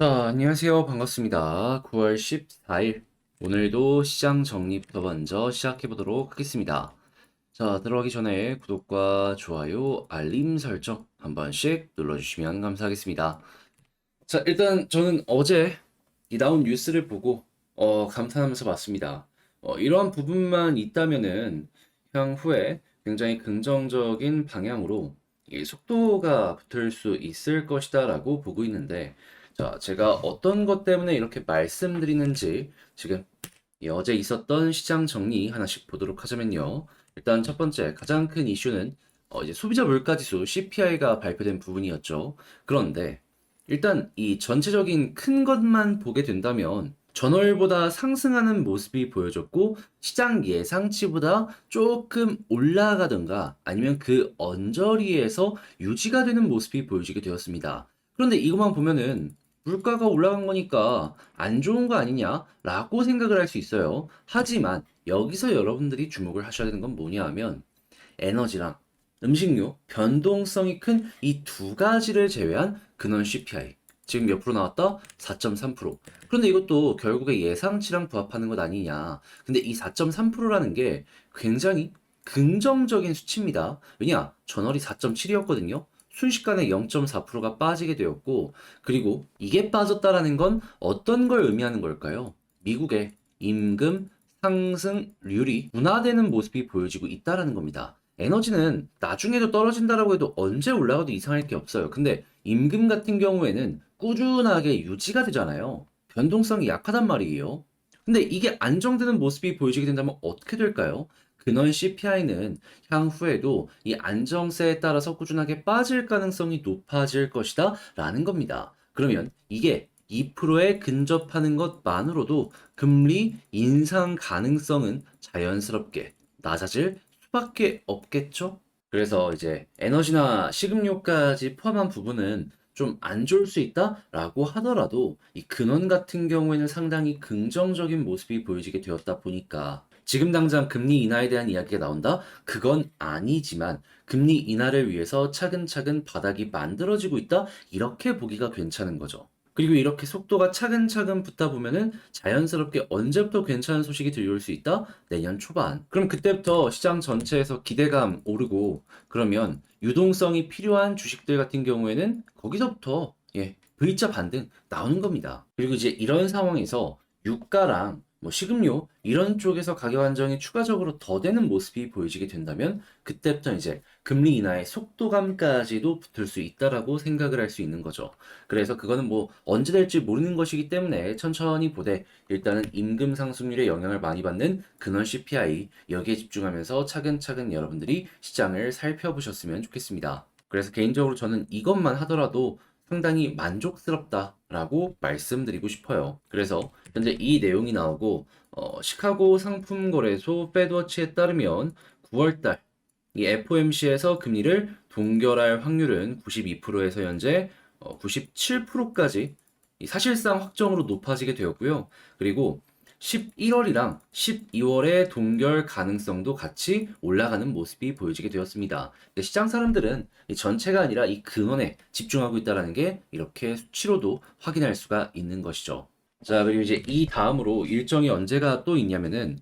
자, 안녕하세요. 반갑습니다. 9월 14일. 오늘도 시장 정리부터 먼저 시작해 보도록 하겠습니다. 자, 들어가기 전에 구독과 좋아요, 알림 설정 한 번씩 눌러주시면 감사하겠습니다. 자, 일단 저는 어제 이 나온 뉴스를 보고 감탄하면서 봤습니다. 이러한 부분만 있다면은 향후에 굉장히 긍정적인 방향으로 이 속도가 붙을 수 있을 것이다라고 보고 있는데, 자, 제가 어떤 것 때문에 이렇게 말씀드리는지 지금 이 어제 있었던 시장 정리 하나씩 보도록 하자면요. 일단 첫 번째 가장 큰 이슈는 이제 소비자 물가지수 CPI가 발표된 부분이었죠. 그런데 일단 이 전체적인 큰 것만 보게 된다면 전월보다 상승하는 모습이 보여졌고 시장 예상치보다 조금 올라가던가 아니면 그 언저리에서 유지가 되는 모습이 보여지게 되었습니다. 그런데 이것만 보면은 물가가 올라간 거니까 안 좋은 거 아니냐라고 생각을 할 수 있어요. 하지만 여기서 여러분들이 주목을 하셔야 되는 건 뭐냐 하면 에너지랑 음식료, 변동성이 큰 이 두 가지를 제외한 근원 CPI. 지금 몇 프로 나왔다? 4.3%. 그런데 이것도 결국에 예상치랑 부합하는 것 아니냐. 근데 이 4.3%라는 게 굉장히 긍정적인 수치입니다. 왜냐? 전월이 4.7이었거든요. 순식간에 0.4%가 빠지게 되었고, 그리고 이게 빠졌다라는 건 어떤 걸 의미하는 걸까요? 미국의 임금 상승률이 둔화되는 모습이 보여지고 있다라는 겁니다. 에너지는 나중에도 떨어진다라고 해도 언제 올라가도 이상할 게 없어요. 근데 임금 같은 경우에는 꾸준하게 유지가 되잖아요. 변동성이 약하단 말이에요. 근데 이게 안정되는 모습이 보여지게 된다면 어떻게 될까요? 근원 CPI는 향후에도 이 안정세에 따라서 꾸준하게 빠질 가능성이 높아질 것이다 라는 겁니다. 그러면 이게 2%에 근접하는 것만으로도 금리 인상 가능성은 자연스럽게 낮아질 수밖에 없겠죠? 그래서 이제 에너지나 식음료까지 포함한 부분은 좀 안 좋을 수 있다라고 하더라도 이 근원 같은 경우에는 상당히 긍정적인 모습이 보여지게 되었다 보니까 지금 당장 금리 인하에 대한 이야기가 나온다? 그건 아니지만 금리 인하를 위해서 차근차근 바닥이 만들어지고 있다? 이렇게 보기가 괜찮은 거죠. 그리고 이렇게 속도가 차근차근 붙다 보면은 자연스럽게 언제부터 괜찮은 소식이 들려올 수 있다? 내년 초반. 그럼 그때부터 시장 전체에서 기대감 오르고 그러면 유동성이 필요한 주식들 같은 경우에는 거기서부터 V자 반등 나오는 겁니다. 그리고 이제 이런 상황에서 유가랑 뭐 식음료 이런 쪽에서 가격 안정이 추가적으로 더 되는 모습이 보여지게 된다면 그때부터 이제 금리 인하의 속도감까지도 붙을 수 있다라고 생각을 할 수 있는 거죠. 그래서 그거는 뭐 언제 될지 모르는 것이기 때문에 천천히 보되 일단은 임금 상승률에 영향을 많이 받는 근원 CPI 여기에 집중하면서 차근차근 여러분들이 시장을 살펴보셨으면 좋겠습니다. 그래서 개인적으로 저는 이것만 하더라도 상당히 만족스럽다라고 말씀드리고 싶어요. 그래서 현재 이 내용이 나오고 시카고 상품거래소 페드워치에 따르면 9월달 이 FOMC에서 금리를 동결할 확률은 92%에서 현재 97%까지 사실상 확정으로 높아지게 되었고요. 그리고 11월이랑 12월의 동결 가능성도 같이 올라가는 모습이 보여지게 되었습니다. 시장 사람들은 이 전체가 아니라 이 근원에 집중하고 있다는 게 이렇게 수치로도 확인할 수가 있는 것이죠. 자, 그리고 이제 이 다음으로 일정이 언제가 또 있냐면은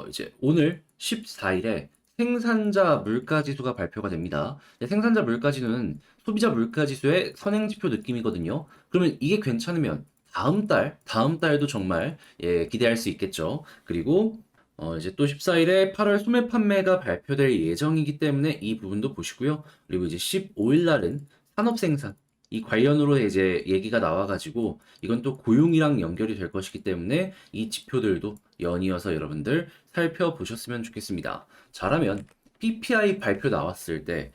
이제 오늘 14일에 생산자 물가지수가 발표가 됩니다. 생산자 물가지수는 소비자 물가지수의 선행지표 느낌이거든요. 그러면 이게 괜찮으면 다음 달도 정말 기대할 수 있겠죠. 그리고 이제 또 14일에 8월 소매 판매가 발표될 예정이기 때문에 이 부분도 보시고요. 그리고 이제 15일 날은 산업 생산 이 관련으로 이제 얘기가 나와가지고 이건 또 고용이랑 연결이 될 것이기 때문에 이 지표들도 연이어서 여러분들 살펴보셨으면 좋겠습니다. 잘하면 PPI 발표 나왔을 때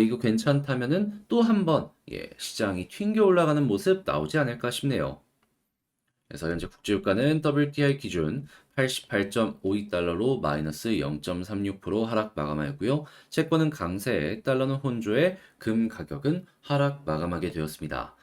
이거 괜찮다면은 또 한번 시장이 튕겨 올라가는 모습 나오지 않을까 싶네요. 그래서 현재 국제유가는 WTI 기준 88.52달러로 마이너스 0.36% 하락 마감하였고요. 채권은 강세, 달러는 혼조에 금 가격은 하락 마감하게 되었습니다.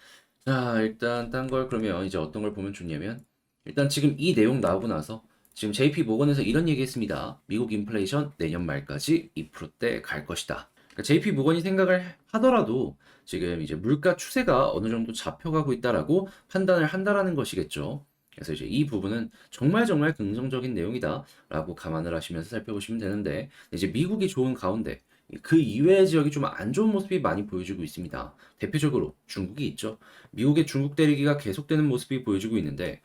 자, 일단 딴 걸 그러면 이제 어떤 걸 보면 좋냐면 일단 지금 이 내용 나오고 나서 지금 JP 모건에서 이런 얘기 했습니다. 미국 인플레이션 내년 말까지 2%대 갈 것이다. 그러니까 JP 모건이 생각을 하더라도 지금 이제 물가 추세가 어느 정도 잡혀가고 있다라고 판단을 한다라는 것이겠죠. 그래서 이제 이 부분은 정말 정말 긍정적인 내용이다라고 감안을 하시면서 살펴보시면 되는데 이제 미국이 좋은 가운데 그 이외의 지역이 좀 안 좋은 모습이 많이 보여지고 있습니다. 대표적으로 중국이 있죠. 미국의 중국 때리기가 계속되는 모습이 보여지고 있는데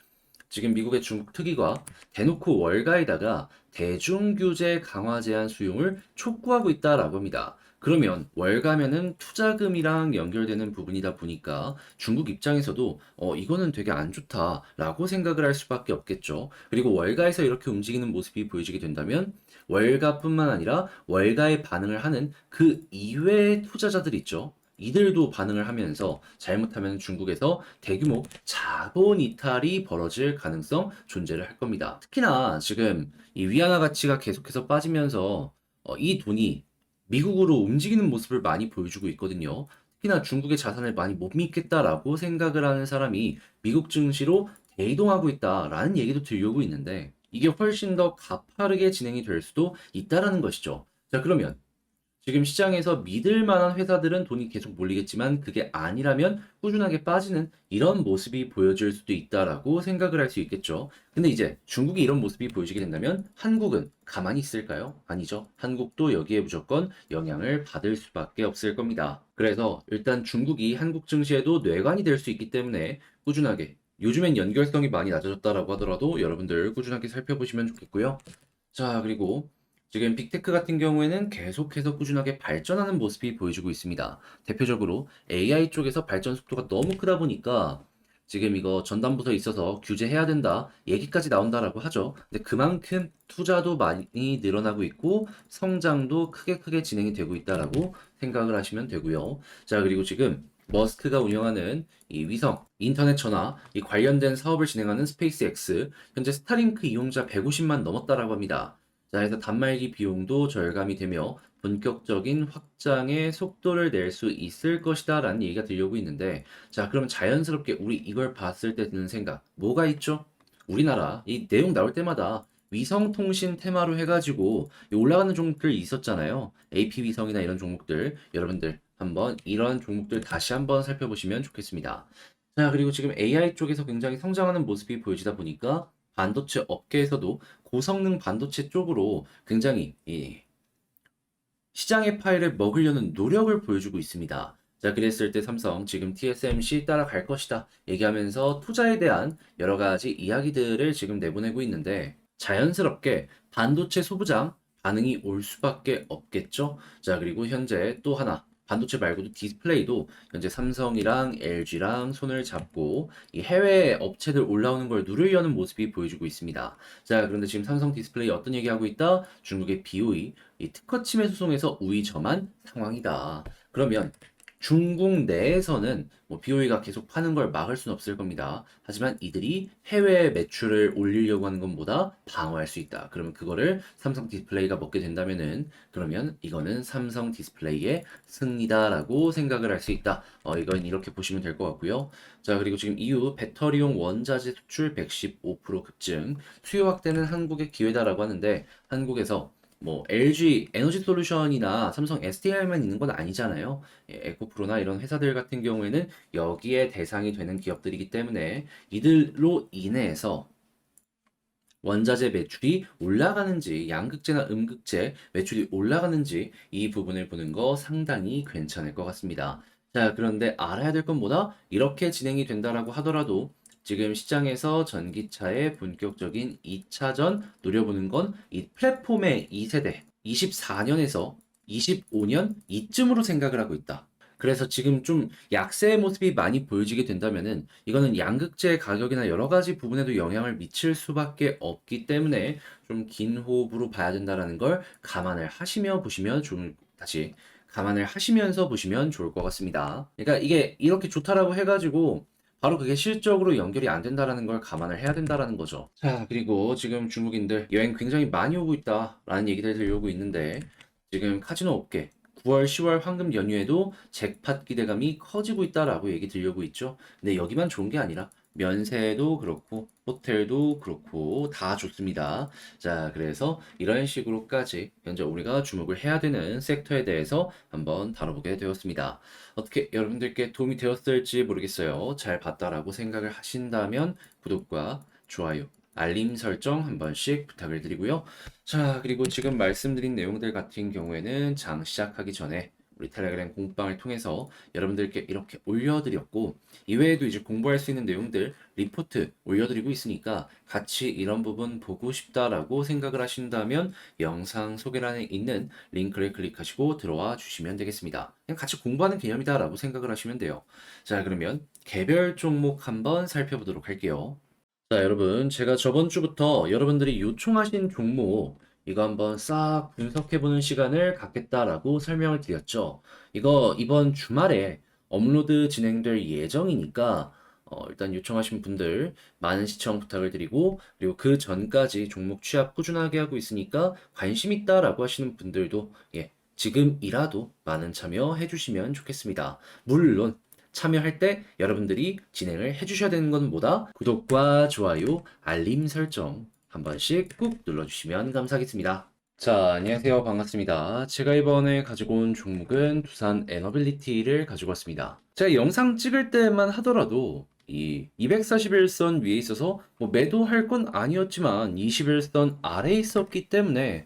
지금 미국의 중국 특위가 대놓고 월가에다가 대중 규제 강화 제한 수용을 촉구하고 있다라고 합니다. 그러면 월가면은 투자금이랑 연결되는 부분이다 보니까 중국 입장에서도 이거는 되게 안 좋다라고 생각을 할 수밖에 없겠죠. 그리고 월가에서 이렇게 움직이는 모습이 보여지게 된다면 월가뿐만 아니라 월가에 반응을 하는 그 이외의 투자자들 있죠. 이들도 반응을 하면서 잘못하면 중국에서 대규모 자본 이탈이 벌어질 가능성 존재를 할 겁니다. 특히나 지금 이 위안화 가치가 계속해서 빠지면서 이 돈이 미국으로 움직이는 모습을 많이 보여주고 있거든요. 특히나 중국의 자산을 많이 못 믿겠다라고 생각을 하는 사람이 미국 증시로 대이동하고 있다라는 얘기도 들려오고 있는데 이게 훨씬 더 가파르게 진행이 될 수도 있다라는 것이죠. 자, 그러면 지금 시장에서 믿을 만한 회사들은 돈이 계속 몰리겠지만 그게 아니라면 꾸준하게 빠지는 이런 모습이 보여질 수도 있다라고 생각을 할 수 있겠죠. 근데 이제 중국이 이런 모습이 보여지게 된다면 한국은 가만히 있을까요? 아니죠. 한국도 여기에 무조건 영향을 받을 수밖에 없을 겁니다. 그래서 일단 중국이 한국 증시에도 뇌관이 될 수 있기 때문에 꾸준하게 요즘엔 연결성이 많이 낮아졌다라고 하더라도 여러분들 꾸준하게 살펴보시면 좋겠고요. 자, 그리고 지금 빅테크 같은 경우에는 계속해서 꾸준하게 발전하는 모습이 보여지고 있습니다. 대표적으로 AI 쪽에서 발전 속도가 너무 크다 보니까 지금 이거 전담부서에 있어서 규제해야 된다 얘기까지 나온다라고 하죠. 근데 그만큼 투자도 많이 늘어나고 있고 성장도 크게 크게 진행이 되고 있다라고 생각을 하시면 되고요. 자, 그리고 지금 머스크가 운영하는 이 위성, 인터넷 전화, 이 관련된 사업을 진행하는 스페이스X, 현재 스타링크 이용자 150만 넘었다라고 합니다. 자, 그래서 단말기 비용도 절감이 되며 본격적인 확장의 속도를 낼 수 있을 것이다라는 얘기가 들려오고 있는데, 자, 그럼 자연스럽게 우리 이걸 봤을 때 드는 생각, 뭐가 있죠? 우리나라 이 내용 나올 때마다 위성통신 테마로 해가지고 이 올라가는 종목들 있었잖아요. AP 위성이나 이런 종목들, 여러분들 한번 이런 종목들 다시 한번 살펴보시면 좋겠습니다. 자, 그리고 지금 AI 쪽에서 굉장히 성장하는 모습이 보여지다 보니까 반도체 업계에서도 고성능 반도체 쪽으로 굉장히 이 시장의 파일을 먹으려는 노력을 보여주고 있습니다. 자, 그랬을 때 삼성 지금 TSMC 따라갈 것이다 얘기하면서 투자에 대한 여러 가지 이야기들을 지금 내보내고 있는데 자연스럽게 반도체 소부장 반응이 올 수밖에 없겠죠. 자, 그리고 현재 또 하나 반도체 말고도 디스플레이도 현재 삼성이랑 LG랑 손을 잡고 이 해외 업체들 올라오는 걸 누르려는 모습이 보여주고 있습니다. 자, 그런데 지금 삼성 디스플레이 어떤 얘기하고 있다? 중국의 BOE 이 특허 침해 소송에서 우위점한 상황이다. 그러면 중국 내에서는 뭐 BOE가 계속 파는 걸 막을 수는 없을 겁니다. 하지만 이들이 해외 매출을 올리려고 하는 것보다 방어할 수 있다. 그러면 그거를 삼성 디스플레이가 먹게 된다면은 그러면 이거는 삼성 디스플레이의 승리다라고 생각을 할 수 있다. 이건 이렇게 보시면 될 것 같고요. 자, 그리고 지금 이후 배터리용 원자재 수출 115% 급증, 수요 확대는 한국의 기회다라고 하는데 한국에서 뭐 LG 에너지 솔루션이나 삼성 SDI만 있는 건 아니잖아요. 에코프로나 이런 회사들 같은 경우에는 여기에 대상이 되는 기업들이기 때문에 이들로 인해서 원자재 매출이 올라가는지 양극재나 음극재 매출이 올라가는지 이 부분을 보는 거 상당히 괜찮을 것 같습니다. 자, 그런데 알아야 될 건 뭐다? 이렇게 진행이 된다라고 하더라도 지금 시장에서 전기차의 본격적인 2차전 노려보는 건 이 플랫폼의 2세대 24년에서 25년 이쯤으로 생각을 하고 있다. 그래서 지금 좀 약세의 모습이 많이 보여지게 된다면은 이거는 양극재 가격이나 여러 가지 부분에도 영향을 미칠 수밖에 없기 때문에 좀 긴 호흡으로 봐야 된다라는 걸 감안을 하시며 보시면 다시 감안을 하시면서 보시면 좋을 것 같습니다. 그러니까 이게 이렇게 좋다라고 해가지고 바로 그게 실적으로 연결이 안 된다라는 걸 감안을 해야 된다라는 거죠. 자, 그리고 지금 중국인들 여행 굉장히 많이 오고 있다라는 얘기들 들려오고 있는데 지금 카지노 업계 9월, 10월 황금 연휴에도 잭팟 기대감이 커지고 있다라고 얘기 들려오고 있죠. 근데 여기만 좋은 게 아니라 면세도 그렇고 호텔도 그렇고 다 좋습니다. 자, 그래서 이런 식으로까지 현재 우리가 주목을 해야 되는 섹터에 대해서 한번 다뤄보게 되었습니다. 어떻게 여러분들께 도움이 되었을지 모르겠어요. 잘 봤다라고 생각을 하신다면 구독과 좋아요, 알림 설정 한 번씩 부탁을 드리고요. 자, 그리고 지금 말씀드린 내용들 같은 경우에는 장 시작하기 전에 우리 텔레그램 공방을 통해서 여러분들께 이렇게 올려드렸고, 이외에도 이제 공부할 수 있는 내용들 리포트 올려드리고 있으니까 같이 이런 부분 보고 싶다라고 생각을 하신다면 영상 소개란에 있는 링크를 클릭하시고 들어와 주시면 되겠습니다. 그냥 같이 공부하는 개념이다라고 생각을 하시면 돼요. 자, 그러면 개별 종목 한번 살펴보도록 할게요. 자, 여러분, 제가 저번 주부터 여러분들이 요청하신 종목, 이거 한번 싹 분석해보는 시간을 갖겠다라고 설명을 드렸죠. 이거 이번 주말에 업로드 진행될 예정이니까, 일단 요청하신 분들 많은 시청 부탁을 드리고, 그리고 그 전까지 종목 취합 꾸준하게 하고 있으니까 관심 있다라고 하시는 분들도, 예, 지금이라도 많은 참여해 주시면 좋겠습니다. 물론, 참여할 때 여러분들이 진행을 해주셔야 되는 건 뭐다? 구독과 좋아요, 알림 설정 한 번씩 꾹 눌러주시면 감사하겠습니다. 자, 안녕하세요. 반갑습니다. 제가 이번에 가지고 온 종목은 두산 에너빌리티를 가지고 왔습니다. 제가 영상 찍을 때만 하더라도 이 241선 위에 있어서 뭐 매도할 건 아니었지만 21선 아래에 있었기 때문에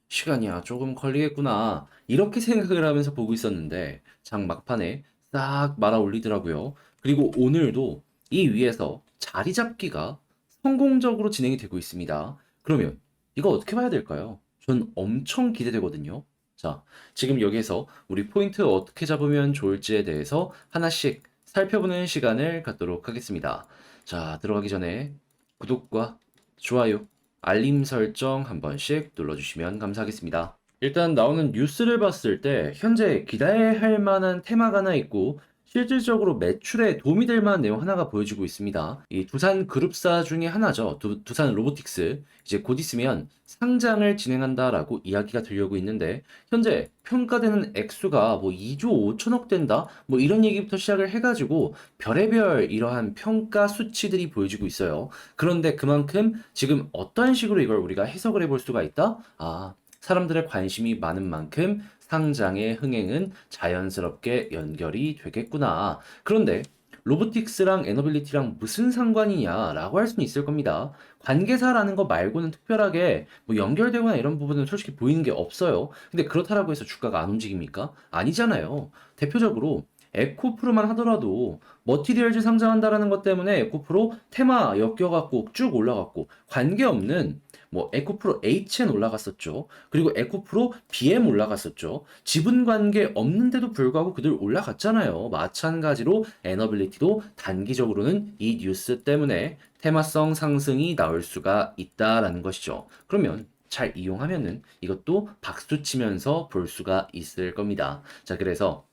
시간이야 조금 걸리겠구나 이렇게 생각을 하면서 보고 있었는데 장 막판에 싹 말아 올리더라고요. 그리고 오늘도 이 위에서 자리 잡기가 성공적으로 진행이 되고 있습니다. 그러면 이거 어떻게 봐야 될까요? 전 엄청 기대되거든요. 자, 지금 여기에서 우리 포인트 어떻게 잡으면 좋을지에 대해서 하나씩 살펴보는 시간을 갖도록 하겠습니다. 자, 들어가기 전에 구독과 좋아요, 알림 설정 한 번씩 눌러주시면 감사하겠습니다. 일단 나오는 뉴스를 봤을 때 현재 기대해야 할 만한 테마가 하나 있고 실질적으로 매출에 도움이 될 만한 내용 하나가 보여지고 있습니다. 이 두산 그룹사 중에 하나죠. 두산 로보틱스. 이제 곧 있으면 상장을 진행한다라고 이야기가 들려오고 있는데 현재 평가되는 액수가 뭐 2조 5천억 된다? 뭐 이런 얘기부터 시작을 해가지고 별의별 이러한 평가 수치들이 보여지고 있어요. 그런데 그만큼 지금 어떤 식으로 이걸 우리가 해석을 해볼 수가 있다? 아, 사람들의 관심이 많은 만큼 상장의 흥행은 자연스럽게 연결이 되겠구나. 그런데 로보틱스랑 에너빌리티랑 무슨 상관이냐라고 할 수는 있을 겁니다. 관계사라는 거 말고는 특별하게 뭐 연결되거나 이런 부분은 솔직히 보이는 게 없어요. 근데 그렇다라고 해서 주가가 안 움직입니까? 아니잖아요. 대표적으로 에코프로만 하더라도 머티리얼즈 상장한다라는 것 때문에 에코프로 테마 엮여갖고 쭉 올라갔고 관계없는 뭐 에코프로 HN 올라갔었죠. 그리고 에코프로 BM 올라갔었죠. 지분 관계 없는데도 불구하고 그들 올라갔잖아요. 마찬가지로 에너빌리티도 단기적으로는 이 뉴스 때문에 테마성 상승이 나올 수가 있다라는 것이죠. 그러면 잘 이용하면은 이것도 박수 치면서 볼 수가 있을 겁니다. 자, 그래서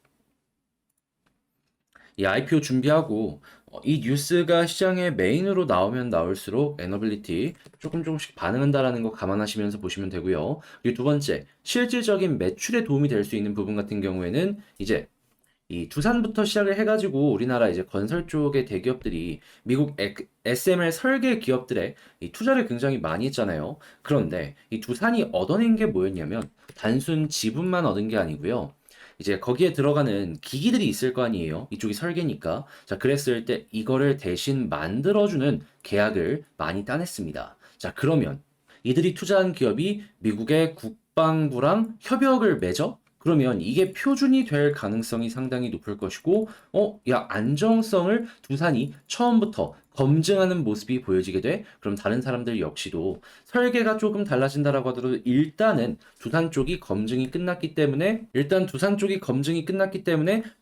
이 IPO 준비하고 이 뉴스가 시장의 메인으로 나오면 나올수록 에너빌리티 조금씩 반응한다라는 거 감안하시면서 보시면 되고요. 그리고 두 번째, 실질적인 매출에 도움이 될 수 있는 부분 같은 경우에는 이제 이 두산부터 시작을 해가지고 우리나라 이제 건설 쪽의 대기업들이 미국 SML 설계 기업들의 이 투자를 굉장히 많이 했잖아요. 그런데 이 두산이 얻어낸 게 뭐였냐면 단순 지분만 얻은 게 아니고요. 이제 거기에 들어가는 기기들이 있을 거 아니에요. 이쪽이 설계니까. 자, 그랬을 때 이거를 대신 만들어주는 계약을 많이 따냈습니다. 자, 그러면 이들이 투자한 기업이 미국의 국방부랑 협약을 맺어? 그러면 이게 표준이 될 가능성이 상당히 높을 것이고, 야, 안정성을 두산이 처음부터 검증하는 모습이 보여지게 돼? 그럼 다른 사람들 역시도 설계가 조금 달라진다라고 하더라도 일단은 두산 쪽이 검증이 끝났기 때문에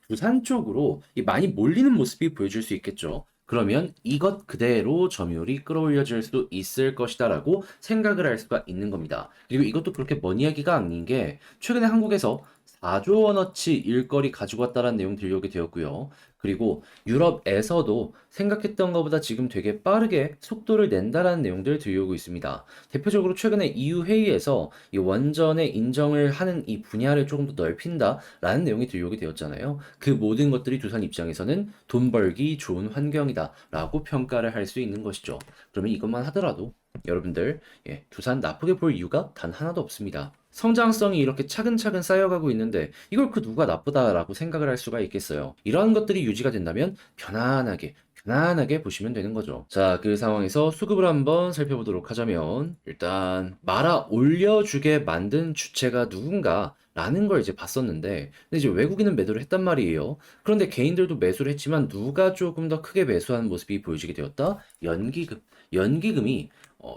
두산 쪽으로 많이 몰리는 모습이 보여줄 수 있겠죠. 그러면 이것 그대로 점유율이 끌어올려질 수도 있을 것이다라고 생각을 할 수가 있는 겁니다. 그리고 이것도 그렇게 먼 이야기가 아닌 게 최근에 한국에서 4조 원어치 일거리 가지고 왔다라는 내용 들려오게 되었고요. 그리고 유럽에서도 생각했던 것보다 지금 되게 빠르게 속도를 낸다라는 내용들 들려오고 있습니다. 대표적으로 최근에 EU 회의에서 이 원전의 인정을 하는 이 분야를 조금 더 넓힌다라는 내용이 들려오게 되었잖아요. 그 모든 것들이 두산 입장에서는 돈 벌기 좋은 환경이다라고 평가를 할 수 있는 것이죠. 그러면 이것만 하더라도 여러분들 두산 나쁘게 볼 이유가 단 하나도 없습니다. 성장성이 이렇게 차근차근 쌓여가고 있는데 이걸 그 누가 나쁘다라고 생각을 할 수가 있겠어요. 이러한 것들이 유지가 된다면 편안하게 보시면 되는 거죠. 자, 그 상황에서 수급을 한번 살펴보도록 하자면 일단 말아 올려주게 만든 주체가 누군가 라는 걸 이제 봤었는데 근데 이제 외국인은 매도를 했단 말이에요. 그런데 개인들도 매수를 했지만 누가 조금 더 크게 매수한 모습이 보여지게 되었다? 연기금. 연기금이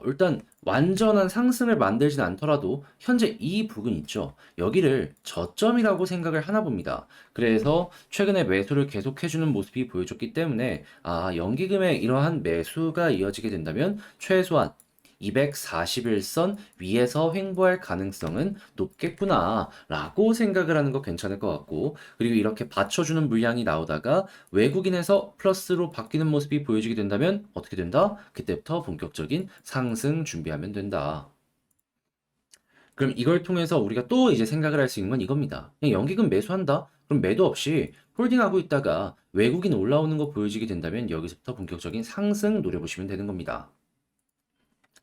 일단 완전한 상승을 만들진 않더라도 현재 이 부근 있죠. 여기를 저점이라고 생각을 하나 봅니다. 그래서 최근에 매수를 계속해주는 모습이 보여줬기 때문에 연기금의 이러한 매수가 이어지게 된다면 최소한 241선 위에서 횡보할 가능성은 높겠구나 라고 생각을 하는 거 괜찮을 것 같고 그리고 이렇게 받쳐주는 물량이 나오다가 외국인에서 플러스로 바뀌는 모습이 보여지게 된다면 어떻게 된다? 그때부터 본격적인 상승 준비하면 된다. 그럼 이걸 통해서 우리가 또 이제 생각을 할 수 있는 건 이겁니다. 그냥 연기금 매수한다? 그럼 매도 없이 홀딩하고 있다가 외국인 올라오는 거 보여지게 된다면 여기서부터 본격적인 상승 노려보시면 되는 겁니다.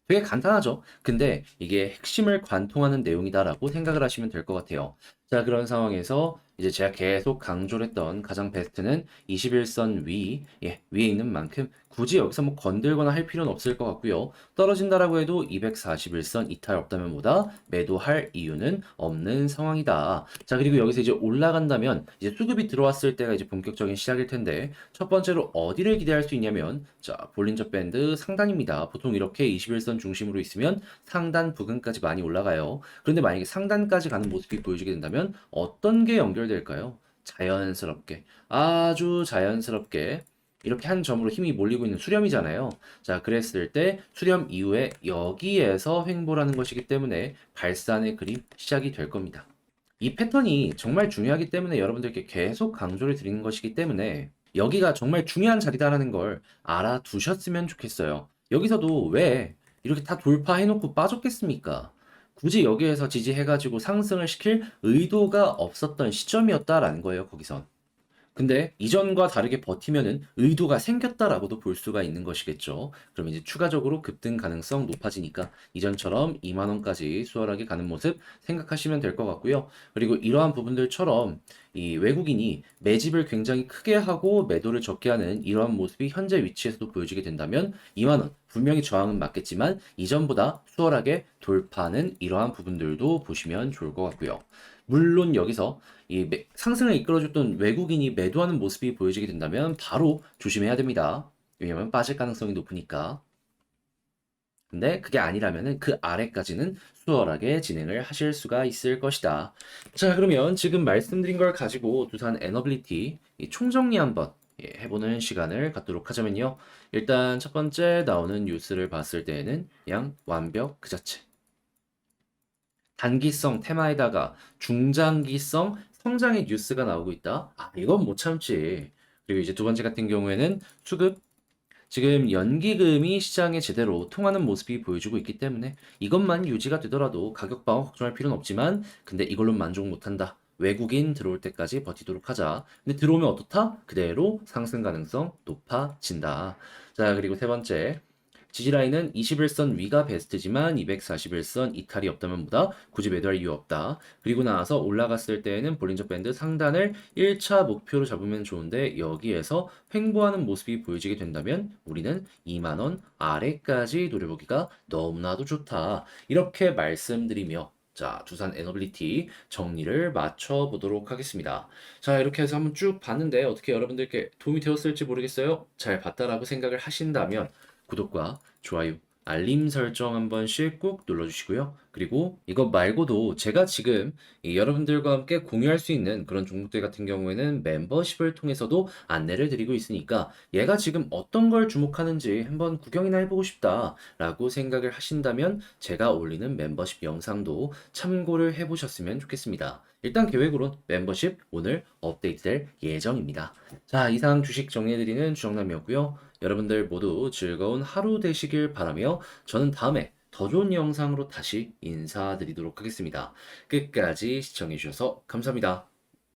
되게 간단하죠. 근데 이게 핵심을 관통하는 내용이다라고 생각을 하시면 될 것 같아요. 자, 그런 상황에서 이제 제가 계속 강조를 했던 가장 베스트는 21선 위에 있는 만큼 굳이 여기서 뭐 건들거나 할 필요는 없을 것 같고요. 떨어진다라고 해도 241선 이탈 없다면 뭐다? 매도할 이유는 없는 상황이다. 자, 그리고 여기서 이제 올라간다면 이제 수급이 들어왔을 때가 이제 본격적인 시작일 텐데 첫 번째로 어디를 기대할 수 있냐면 자, 볼린저 밴드 상단입니다. 보통 이렇게 21선 중심으로 있으면 상단 부근까지 많이 올라가요. 그런데 만약에 상단까지 가는 모습이 보여지게 된다면 어떤 게 연결될까요? 자연스럽게, 아주 자연스럽게 이렇게 한 점으로 힘이 몰리고 있는 수렴이잖아요. 자, 그랬을 때 수렴 이후에 여기에서 횡보라는 것이기 때문에 발산의 그림 시작이 될 겁니다. 이 패턴이 정말 중요하기 때문에 여러분들께 계속 강조를 드리는 것이기 때문에 여기가 정말 중요한 자리다라는 걸 알아두셨으면 좋겠어요. 여기서도 왜 이렇게 다 돌파해놓고 빠졌겠습니까? 굳이 여기에서 지지해가지고 상승을 시킬 의도가 없었던 시점이었다라는 거예요, 거기선. 근데 이전과 다르게 버티면은 의도가 생겼다라고도 볼 수가 있는 것이겠죠. 그럼 이제 추가적으로 급등 가능성 높아지니까 이전처럼 2만 원까지 수월하게 가는 모습 생각하시면 될 것 같고요. 그리고 이러한 부분들처럼 이 외국인이 매집을 굉장히 크게 하고 매도를 적게 하는 이러한 모습이 현재 위치에서도 보여지게 된다면 2만 원 분명히 저항은 맞겠지만 이전보다 수월하게 돌파하는 이러한 부분들도 보시면 좋을 것 같고요. 물론 여기서 상승을 이끌어줬던 외국인이 매도하는 모습이 보여지게 된다면 바로 조심해야 됩니다. 왜냐면 빠질 가능성이 높으니까. 근데 그게 아니라면은 그 아래까지는 수월하게 진행을 하실 수가 있을 것이다. 자, 그러면 지금 말씀드린 걸 가지고 두산 에너빌리티 총정리 한번 해보는 시간을 갖도록 하자면요. 일단 첫 번째 나오는 뉴스를 봤을 때에는 그냥 완벽 그 자체. 단기성 테마에다가 중장기성 성장의 뉴스가 나오고 있다. 이건 못 참지. 그리고 이제 두 번째 같은 경우에는 수급. 지금 연기금이 시장에 제대로 통하는 모습이 보여주고 있기 때문에 이것만 유지가 되더라도 가격 방어 걱정할 필요는 없지만 근데 이걸로 만족 못한다. 외국인 들어올 때까지 버티도록 하자. 근데 들어오면 어떻다? 그대로 상승 가능성 높아진다. 자, 그리고 세 번째. 지지라인은 21선 위가 베스트지만 241선 이탈이 없다면 보다 굳이 매도할 이유 없다. 그리고 나서 올라갔을 때에는 볼린저 밴드 상단을 1차 목표로 잡으면 좋은데 여기에서 횡보하는 모습이 보여지게 된다면 우리는 2만 원 아래까지 노려보기가 너무나도 좋다. 이렇게 말씀드리며 자, 두산 에너빌리티 정리를 맞춰보도록 하겠습니다. 자, 이렇게 해서 한번 쭉 봤는데 어떻게 여러분들께 도움이 되었을지 모르겠어요. 잘 봤다라고 생각을 하신다면 구독과 좋아요, 알림 설정 한 번씩 꾹 눌러주시고요. 그리고 이것 말고도 제가 지금 여러분들과 함께 공유할 수 있는 그런 종목들 같은 경우에는 멤버십을 통해서도 안내를 드리고 있으니까 얘가 지금 어떤 걸 주목하는지 한번 구경이나 해보고 싶다라고 생각을 하신다면 제가 올리는 멤버십 영상도 참고를 해보셨으면 좋겠습니다. 일단 계획으로 멤버십 오늘 업데이트될 예정입니다. 자, 이상 주식 정리해드리는 주정남이었고요. 여러분들 모두 즐거운 하루 되시길 바라며 저는 다음에 더 좋은 영상으로 다시 인사드리도록 하겠습니다. 끝까지 시청해주셔서 감사합니다.